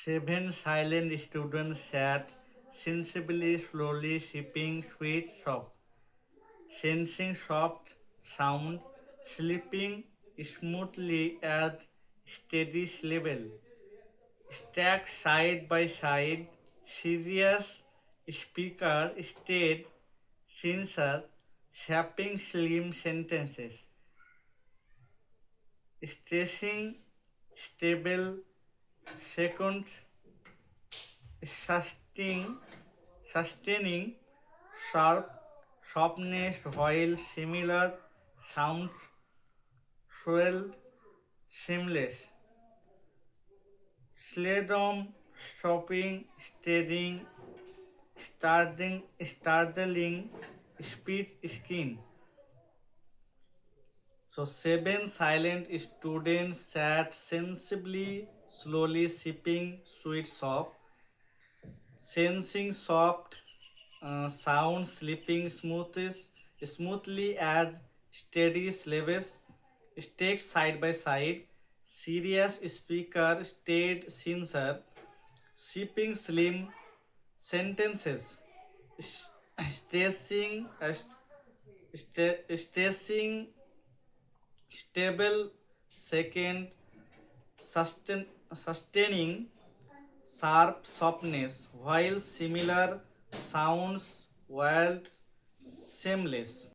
Seven silent students sat sensibly, slowly sipping sweet soft, sensing soft sound, sleeping smoothly as steady level. Stacked side by side, serious speaker stayed sincere, shaping slim sentences, stressing stable seconds, sustaining, sustaining sharp sharpness while similar sounds swelled seamless. Slalom, stopping, steadying, startling, speed, skin. So seven silent students sat sensibly, slowly sipping sweet soft, sensing soft sound slipping smoothly as steady slaves stayed side by side. Serious speaker stayed sincere, sipping slim sentences, s- stressing, stressing stable second, sustaining sharp softness, while similar sounds wild seamless.